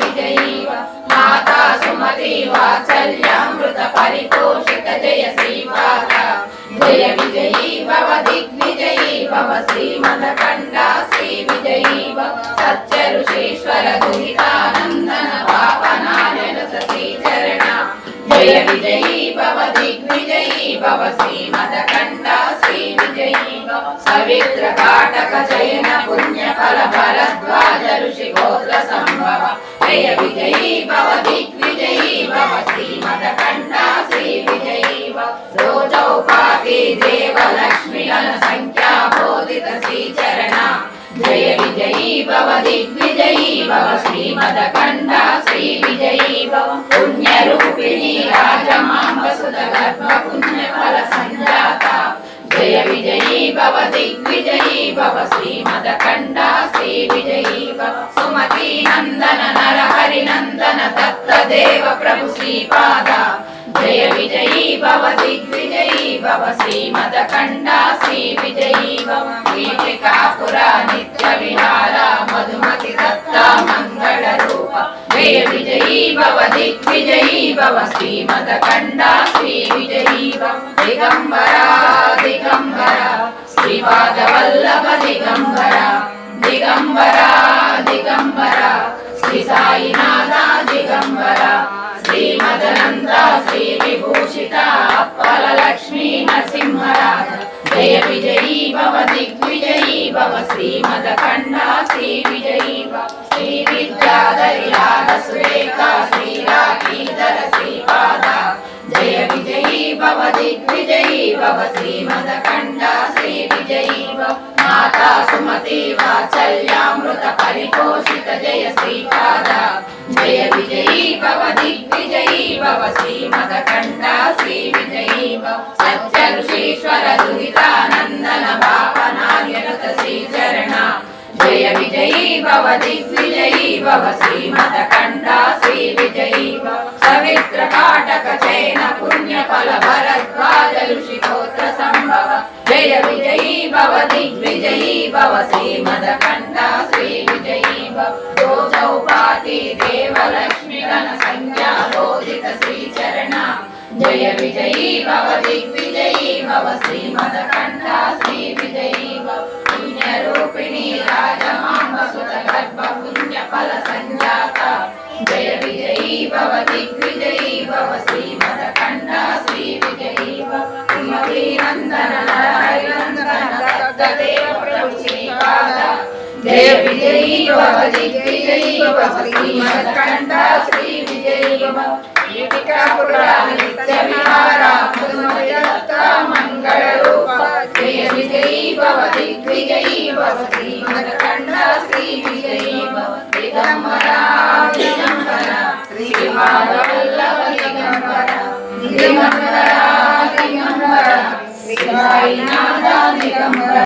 विजयी माता सुमति वात्सल्यामृत परिपोषित जय श्रीपाद जय विजयी भव दिग्विजयी भव श्रीमदकण्डा श्री विजयी भव सत्य ऋषीश्वर दुहितानन्दन पापनाशनत श्रीचरण जय विजयी भव दिग्विजयी भव श्रीमदकण्डा श्री विजयी भव सवित्र काटक जयन पुण्य फल भरद्वाज ऋषि गोत्र संभव जय विजयी भव दिग्विजयी भव श्रीमदकण्डा श्री विजयी भव रोचौपाति देव लक्ष्मी गण संख्या बोधित श्रीचरण जय विजयी भव दिग्विजयी भव श्रीमदकण्डा श्री विजयी भव पुण्य रूपिणी राजमांब सुत गर्भ पुण्य फल संजाता जय विजयी भव दिग्विजयी भव श्रीमदकण्डा श्री विजयी भव सुमति नंदन नर हरि नंदन दत्त देव प्रभु श्रीपाद जय विजयी भव दिग्विजयी भव श्रीमदकण्डा श्री विजयी भव कीटिकापुरा नित्य विहार मधुमति दत्ता मंगल रूप जय विजयी भव दिग्विजयी भव श्रीमदकण्डा श्री विजयी भव दिगंबरा दिगंबरा श्रीपाद वल्लभ दिगंबरा दिगंबरा दिगंबरा श्री साईनाथ दिगंबरा श्रीमदनंद श्री विभूषिता अप्पल लक्ष्मी नरसिंहराज जय विजयी भव दिग्विजयी भव श्रीमदकण्डा श्री विजयी भव श्री विद्याधरी राग सुरेखा श्री राखीधर श्रीपाद जय विजयी भव दिग्विजयी भव श्रीमदकण्डा श्री विजयी भव माता सुमति वात्सल्यामृत परिपोषित जय श्रीपाद जय विजयी भव दिग्विजयी भव श्रीमदकण्डा श्री विजयी भव सत्य ऋषीश्वर दुहितानन्दन पापनाशनत श्रीचरण जय विजयी भव दिग्विजयी भव श्रीमदकण्डा श्री विजयी भव सवित्र काटक चैन पुण्य फल भरद्वाज ऋषि गोत्र संभव जय विजयी भव दिग्विजयी भव श्रीमदकण्डा श्री विजयी भव रोचौपाति देव लक्ष्मी गण संख्या बोधित श्रीचरण जय विजयी भव दिग्विजयी भव श्रीमदकण्डा श्री विजयी भव पुण्य रूपिणी राजमांब सुत गर्भ पुण्य फल संजाता जय विजयी भव दिग्विजयी भव श्रीमदकण्डा श्री विजयी भव सुमति नंदन हरि नंदन दत्त देव प्रभु श्रीपाद जय विजयी भव दिग्विजयी भव श्रीमदकण्डा श्री विजयी भव कीटिकापुरा नित्य विहार मधुमति दत्ता मंगल रूप जय विजयी भव दिग्विजयी भव श्रीमदकण्डा श्री विजयी भव दिगंबरा दिगंबरा श्रीपाद वल्लभ दिगंबरा दिगंबरा दिगंबरा श्री साईनाथ दिगंबरा।